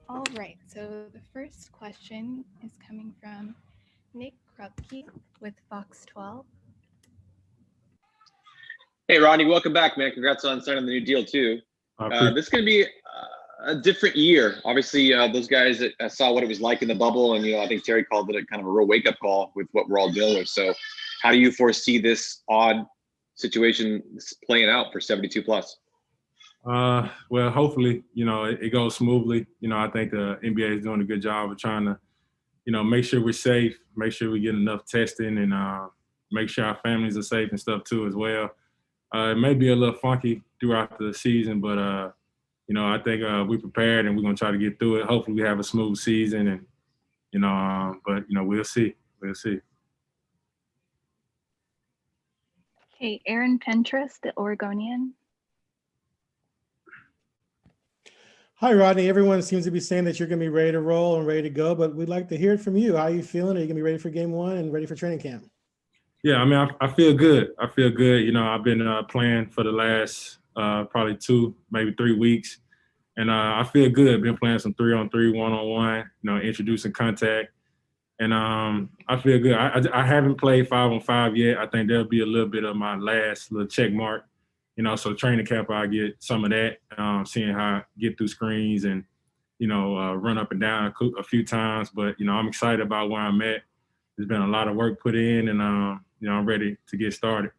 All right, so the first question is coming from Nick Krupke with Fox 12. Hey, Rodney, welcome back, man. Congrats on signing the new deal, too. This is going to be a different year. Obviously, those guys that saw what it was like in the bubble, and, I think Terry called it a kind of a real wake-up call with what we're all dealing with. So how do you foresee this odd situation playing out for 72 plus? Well, hopefully, it goes smoothly. I think the NBA is doing a good job of trying to, make sure we're safe, make sure we get enough testing, and make sure our families are safe and stuff too as well. It may be a little funky throughout the season, but I think we're prepared and we're gonna try to get through it. Hopefully, we have a smooth season, and but we'll see. We'll see. Okay, Aaron Pentress, the Oregonian. Hi, Rodney. Everyone seems to be saying that you're going to be ready to roll and ready to go, but we'd like to hear it from you. How are you feeling? Are you going to be ready for game one and ready for training camp? Yeah, I mean, I feel good. I feel good. I've been playing for the last probably 2, maybe 3 weeks, and I feel good. Been playing some 3-on-3, 1-on-1, introducing contact, and I feel good. I haven't played 5-on-5 yet. I think that'll be a little bit of my last little check mark. So training camp, I get some of that, seeing how I get through screens and, run up and down a few times. But, I'm excited about where I'm at. There's been a lot of work put in, and, I'm ready to get started.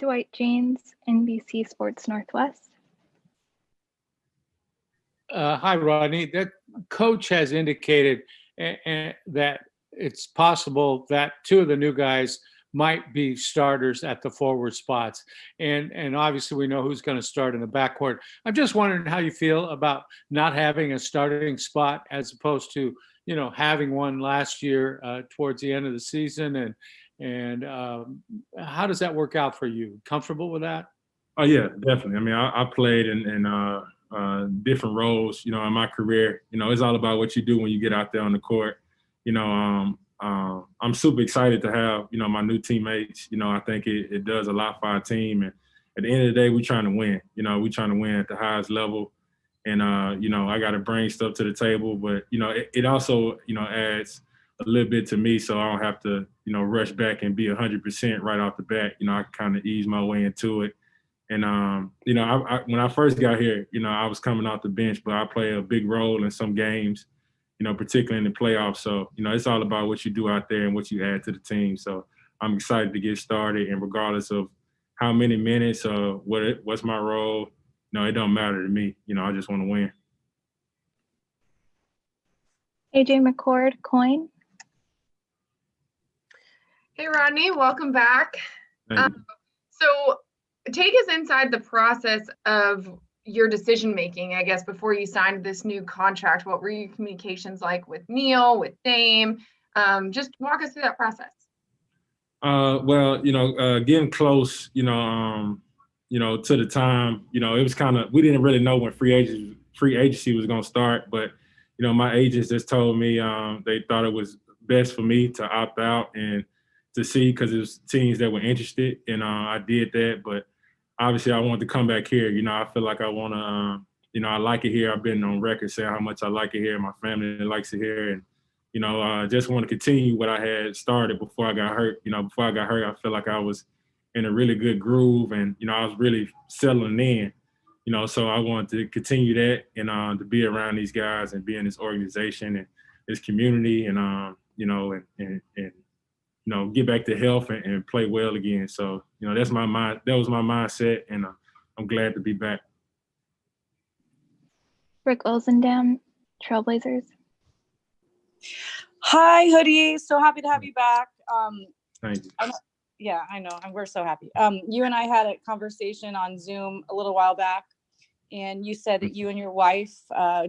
Dwight James, NBC Sports Northwest. Hi, Rodney. That coach has indicated that it's possible that 2 of the new guys might be starters at the forward spots. And obviously we know who's going to start in the backcourt. I'm just wondering how you feel about not having a starting spot as opposed to, having one last year towards the end of the season. And how does that work out for you? Comfortable with that? Oh, yeah, definitely. I mean, I played in different roles, in my career. It's all about what you do when you get out there on the court. I'm super excited to have, my new teammates. I think it does a lot for our team. And at the end of the day, we're trying to win. We're trying to win at the highest level. And, I got to bring stuff to the table. But, it also, adds a little bit to me so I don't have to, rush back and be 100% right off the bat. I kind of ease my way into it. And, when I first got here, I was coming off the bench, but I play a big role in some games, particularly in the playoffs. So, it's all about what you do out there and what you add to the team. So I'm excited to get started. And regardless of how many minutes or what's my role, it don't matter to me. I just want to win. AJ McCord, Coin. Hey, Rodney, welcome back. So take us inside the process of your decision making, I guess, before you signed this new contract. What were your communications like with Neil, with Dame? Just walk us through that process. Well, getting close, to the time, it was kind of, we didn't really know when free agency was going to start, but, my agents just told me they thought it was best for me to opt out and to see, because it was teams that were interested, and I did that. But obviously I wanted to come back here. I feel like I want to, I like it here. I've been on record saying how much I like it here. My family likes it here. And, I just want to continue what I had started before I got hurt. Before I got hurt, I feel like I was in a really good groove, and, I was really settling in, so I wanted to continue that and to be around these guys and be in this organization and this community and, get back to health and play well again. So, that's my mind. That was my mindset, and I'm glad to be back. Rick Olsendown, Trailblazers. Hi, Hoodie. So happy to have you back. Thank you. I know. We're so happy. You and I had a conversation on Zoom a little while back, and you said that you and your wife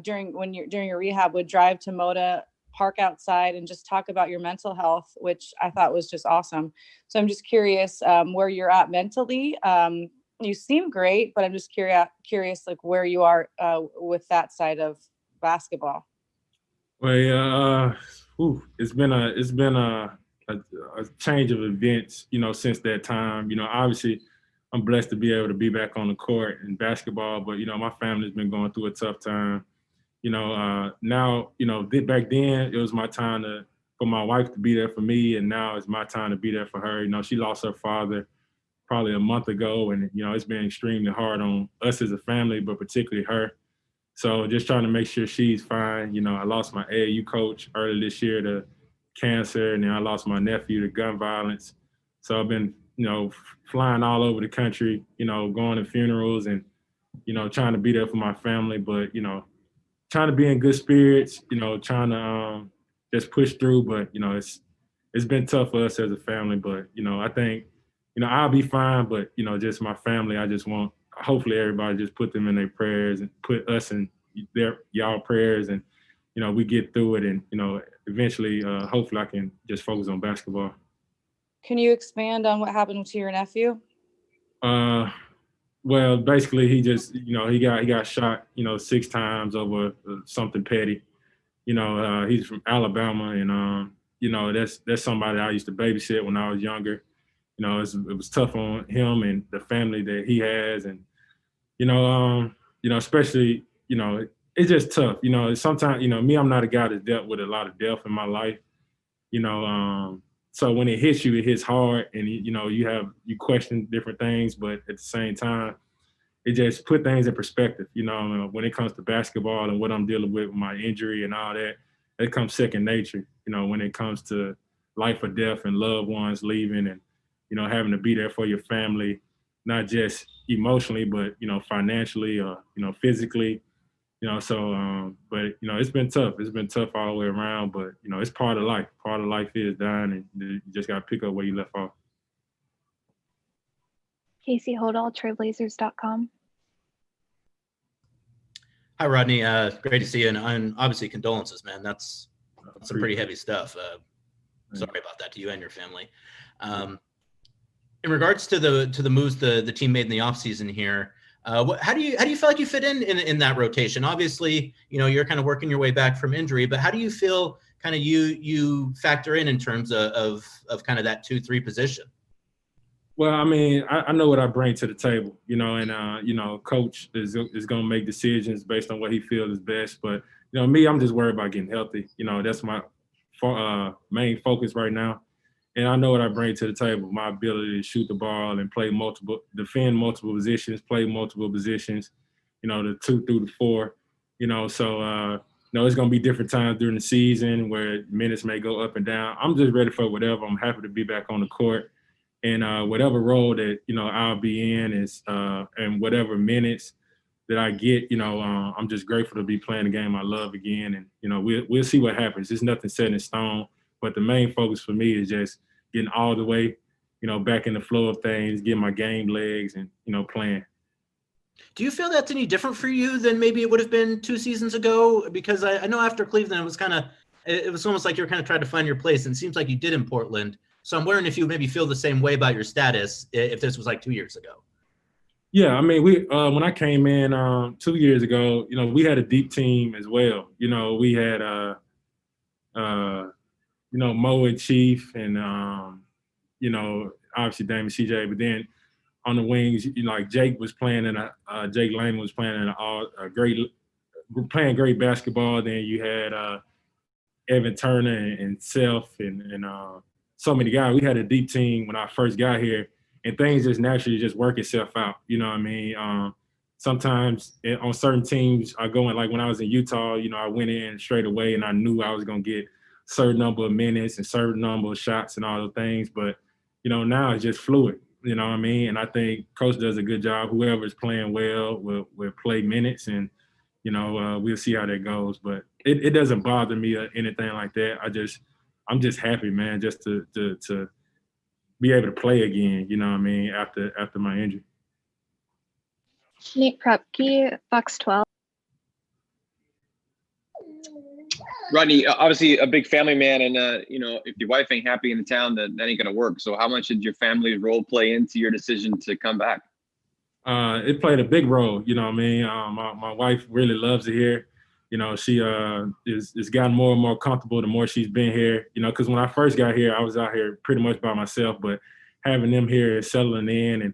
during your rehab would drive to Moda, park outside, and just talk about your mental health, which I thought was just awesome. So I'm just curious where you're at mentally. You seem great, but I'm just curious like where you are with that side of basketball. Well, it's been a change of events, since that time. Obviously I'm blessed to be able to be back on the court in basketball, but my family's been going through a tough time. Now, back then it was my time for my wife to be there for me, and now it's my time to be there for her. She lost her father probably a month ago, and it's been extremely hard on us as a family, but particularly her. So just trying to make sure she's fine. I lost my AAU coach earlier this year to cancer, and then I lost my nephew to gun violence. So I've been, flying all over the country, going to funerals and, trying to be there for my family, but, trying to be in good spirits, trying to just push through. But, it's been tough for us as a family, but, I think, I'll be fine, but, just my family, I just want, hopefully everybody just put them in their prayers and put us in y'all prayers, and, we get through it. And, eventually, hopefully I can just focus on basketball. Can you expand on what happened to your nephew? Well, basically he just, he got shot, 6 times over something petty. He's from Alabama, and, that's somebody I used to babysit when I was younger. It was tough on him and the family that he has. And, especially, it's just tough. Sometimes, me, I'm not a guy that dealt with a lot of death in my life, so when it hits you, it hits hard, and, you question different things, but at the same time, it just put things in perspective. When it comes to basketball and what I'm dealing with my injury and all that, it comes second nature, when it comes to life or death and loved ones leaving and, having to be there for your family, not just emotionally, but, financially or, physically, but, it's been tough. It's been tough all the way around, but, it's part of life. Part of life is dying, and you just got to pick up where you left off. Casey Hodal, trailblazers.com. Hi, Rodney. Great to see you, and obviously condolences, man. That's some pretty heavy stuff. Sorry about that to you and your family. In regards to the moves the team made in the offseason here, how do you feel like you fit in that rotation? Obviously, you're kind of working your way back from injury, but how do you feel kind of you factor in terms of kind of that 2-3 position? Well, I mean, I know what I bring to the table, and, coach is going to make decisions based on what he feels is best. But, me, I'm just worried about getting healthy. That's my main focus right now. And I know what I bring to the table, my ability to shoot the ball and defend multiple positions, play multiple positions, the 2 through the 4, so, it's going to be different times during the season where minutes may go up and down. I'm just ready for whatever. I'm happy to be back on the court. And whatever role that, I'll be in is, and whatever minutes that I get, I'm just grateful to be playing the game I love again. And, we'll see what happens. There's nothing set in stone, but the main focus for me is just getting all the way, back in the flow of things, getting my game legs and, playing. Do you feel that's any different for you than maybe it would have been 2 seasons ago? Because I know after Cleveland, it was almost like you were kind of trying to find your place, and it seems like you did in Portland. So I'm wondering if you maybe feel the same way about your status if this was like 2 years ago. Yeah, I mean, when I came in 2 years ago, we had a deep team as well. We had Mo and Chief and obviously Damon CJ, but then on the wings, like Jake was playing Jake Lane was playing playing great basketball. Then you had Evan Turner and Self and so many guys. We had a deep team when I first got here, and things just naturally just work itself out. You know what I mean? Sometimes on certain teams, I go in, like when I was in Utah, I went in straight away and I knew I was going to get a certain number of minutes and certain number of shots and all those things. But, now it's just fluid. You know what I mean? And I think coach does a good job. Whoever's playing well will play minutes, and, we'll see how that goes. But it doesn't bother me or anything like that. I'm just happy, man, just to be able to play again, you know what I mean, after my injury. Nate Krupke, Fox 12. Rodney, obviously a big family man, and if your wife ain't happy in the town, that ain't gonna work. So how much did your family's role play into your decision to come back? It played a big role, you know what I mean. My wife really loves it here. She is gotten more and more comfortable the more she's been here. Because when I first got here, I was out here pretty much by myself. But having them here, settling in, and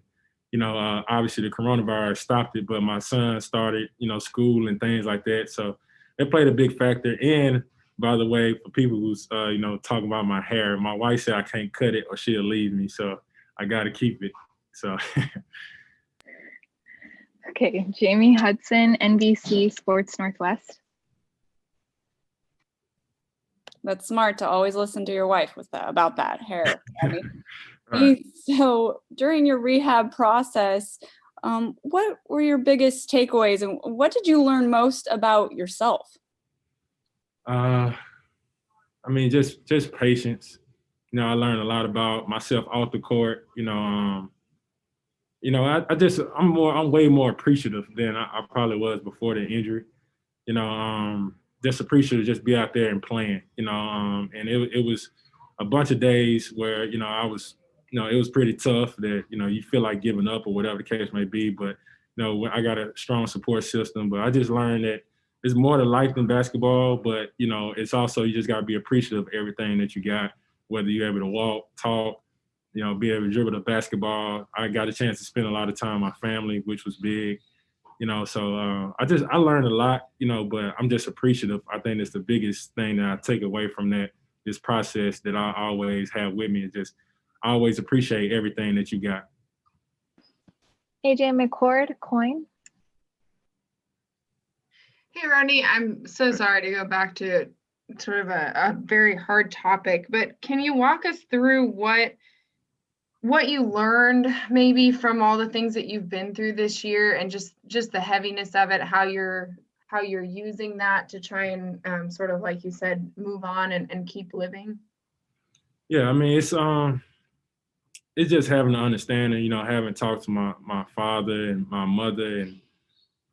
obviously the coronavirus stopped it, but my son started school and things like that. So it played a big factor. And by the way, for people who's you know, talking about my hair, my wife said I can't cut it or she'll leave me, so I got to keep it. So. Okay, Jamie Hudson, NBC Sports Northwest. That's smart to always listen to your wife with that, about that hair. Right. So during your rehab process, what were your biggest takeaways and what did you learn most about yourself? I mean, just patience. You know, I learned a lot about myself off the court. You know, I'm way more appreciative than I probably was before the injury. You know, just appreciative to just be out there and playing. You know, and it was a bunch of days where, you know, it was pretty tough that, you know, you feel like giving up or whatever the case may be. But, you know, I got a strong support system. But I just learned that it's more to life than basketball. But, you know, it's also, you just got to be appreciative of everything that you got, whether you're able to walk, talk, you know, be able to dribble the basketball. I got a chance to spend a lot of time with my family, which was big. You know, so I learned a lot, you know, but I'm just appreciative. I think it's the biggest thing that I take away from this process that I always have with me, is just I always appreciate everything that you got. AJ McCord, Coin. Hey, Rodney, I'm so sorry to go back to sort of a very hard topic, but can you walk us through what you learned maybe from all the things that you've been through this year, and just the heaviness of it, how you're using that to try and sort of, like you said, move on and keep living? Yeah, I mean, it's just having an understanding, you know, having talked to my father and my mother, and,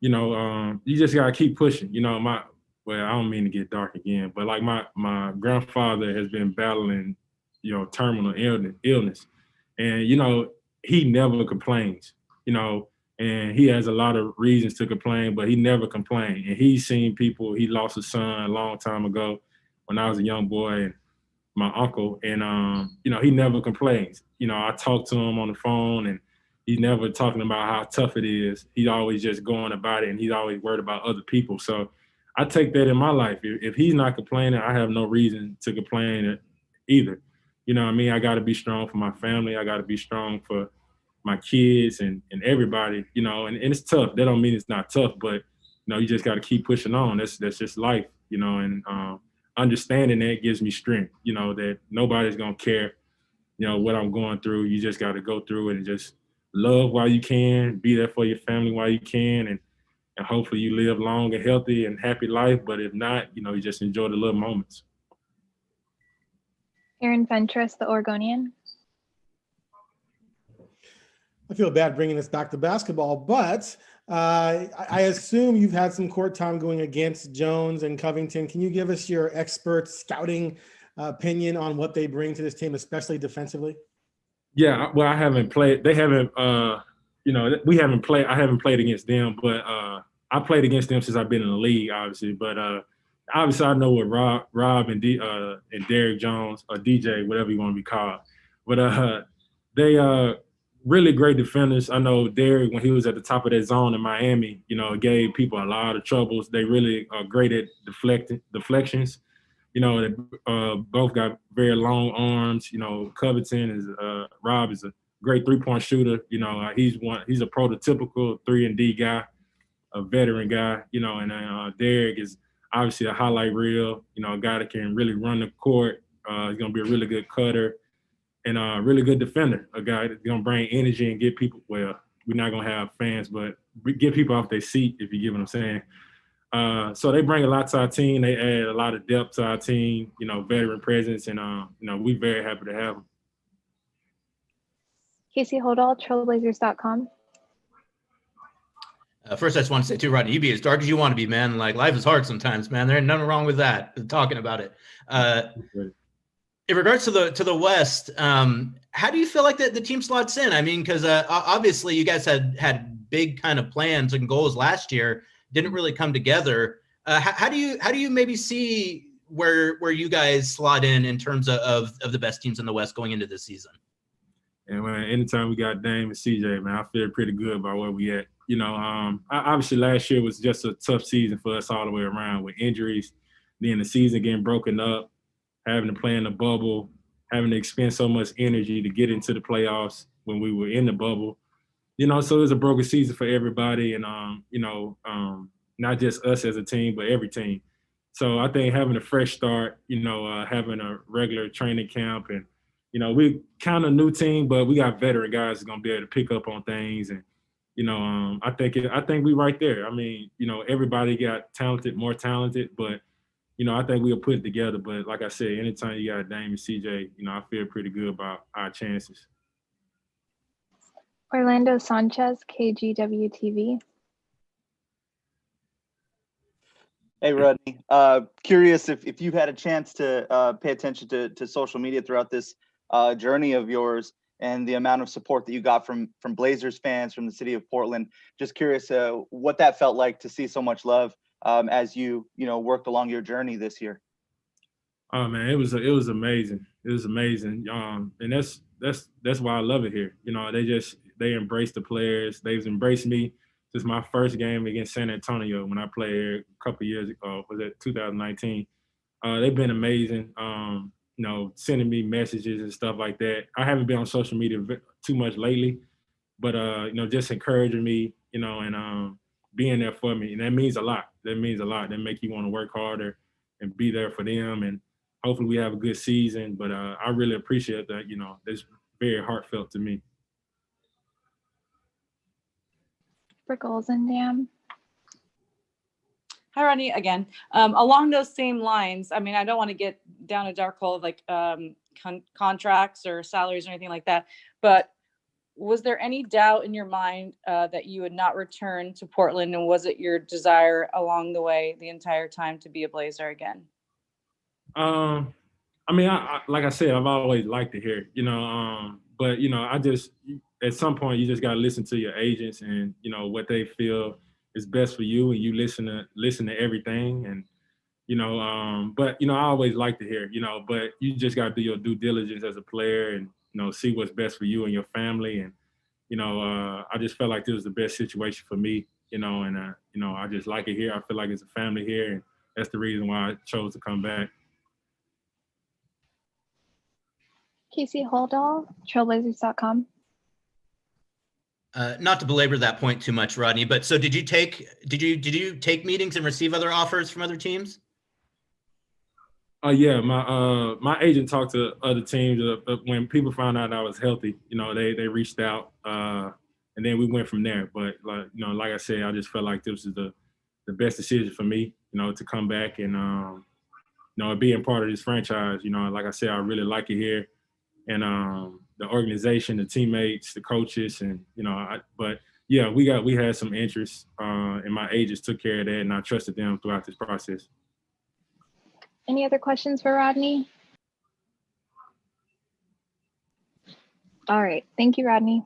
you know, you just got to keep pushing. You know, I don't mean to get dark again, but like my grandfather has been battling, you know, terminal illness. And, you know, he never complains, you know, and he has a lot of reasons to complain, but he never complained. And he's seen people, he lost a son a long time ago when I was a young boy, and my uncle, and, you know, he never complains. You know, I talk to him on the phone, and he's never talking about how tough it is. He's always just going about it, and he's always worried about other people. So I take that in my life. If he's not complaining, I have no reason to complain either. You know what I mean? I got to be strong for my family. I got to be strong for my kids and everybody, you know, and it's tough. That don't mean it's not tough, but, you know, you just got to keep pushing on. That's just life, you know, and understanding that gives me strength, you know, that nobody's going to care, you know, what I'm going through. You just got to go through it and just love while you can, be there for your family while you can, and hopefully you live long and healthy and happy life. But if not, you know, you just enjoy the little moments. Aaron Fentress, the Oregonian. I feel bad bringing this back to basketball, but I assume you've had some court time going against Jones and Covington. Can you give us your expert scouting opinion on what they bring to this team, especially defensively? Yeah, well, I haven't played. They haven't, you know, we haven't played. I haven't played against them, but I played against them since I've been in the league, obviously. But obviously, I know what Rob and Derrick Jones, or DJ, whatever you want to be called. But they really great defenders. I know Derrick, when he was at the top of that zone in Miami, you know, gave people a lot of troubles. They really are great at deflections. You know, they both got very long arms. You know, Rob is a great three-point shooter. You know, he's a prototypical 3-and-D guy, a veteran guy. You know, and Derrick is obviously a highlight reel. You know, a guy that can really run the court. He's gonna be a really good cutter and a really good defender. A guy that's gonna bring energy and get people. Well, we're not gonna have fans, but get people off their seat, if you get what I'm saying. So they bring a lot to our team. They add a lot of depth to our team, you know, veteran presence, and, you know, we're very happy to have them. Casey Holdall, trailblazers.com. First, I just want to say too, Rodney, you be as dark as you want to be, man. Like, life is hard sometimes, man. There ain't nothing wrong with that, talking about it. In regards to the West, how do you feel like the team slots in? I mean, because obviously you guys had big kind of plans and goals last year, didn't really come together. How do you maybe see where you guys slot in terms of the best teams in the West going into this season? And anytime we got Dame and CJ, man, I feel pretty good about where we at. You know, obviously last year was just a tough season for us all the way around with injuries, then the season getting broken up, having to play in the bubble, having to expend so much energy to get into the playoffs when we were in the bubble. You know, so it was a broken season for everybody, and not just us as a team, but every team. So I think having a fresh start, having a regular training camp, and we're kind of new team, but we got veteran guys that's gonna be able to pick up on things, and I think we right there. I mean, everybody got more talented, but I think we'll put it together. But like I said, anytime you got Dame and CJ, I feel pretty good about our chances. Orlando Sanchez, KGWTV. Hey, Rodney. Curious if you've had a chance to pay attention to social media throughout this journey of yours and the amount of support that you got from Blazers fans, from the city of Portland. Just curious what that felt like to see so much love as you worked along your journey this year. Oh man, it was amazing. It was amazing. And that's why I love it here. They embrace the players. They've embraced me. This is my first game against San Antonio when I played here a couple of years ago. Was it 2019? They've been amazing. Sending me messages and stuff like that. I haven't been on social media too much lately, but just encouraging me, and being there for me, and that means a lot. That means a lot. That make you want to work harder and be there for them, and hopefully we have a good season. But I really appreciate that. It's very heartfelt to me. For Goals and Dam. Hi, Rodney, again. Along those same lines, I mean, I don't want to get down a dark hole of like contracts or salaries or anything like that, but was there any doubt in your mind that you would not return to Portland, and was it your desire along the way the entire time to be a Blazer again? I mean, I like I said, I've always liked it here, but I just at some point you just got to listen to your agents and what they feel is best for you, and you listen to everything, and but I always liked it here, but you just got to do your due diligence as a player and see what's best for you and your family, and I just felt like this was the best situation for me, and I just like it here. I feel like it's a family here, and that's the reason why I chose to come back. Casey Holdall, trailblazers.com. Not to belabor that point too much, Rodney, but so did you take meetings and receive other offers from other teams? Yeah, my agent talked to other teams when people found out I was healthy. They reached out, and then we went from there. But like I said, I just felt like this was the best decision for me. To come back and being part of this franchise. Like I said, I really like it here, and the organization, the teammates, the coaches, and but yeah, we had some interest, and my agents took care of that, and I trusted them throughout this process. Any other questions for Rodney? All right. Thank you, Rodney.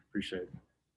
Appreciate it.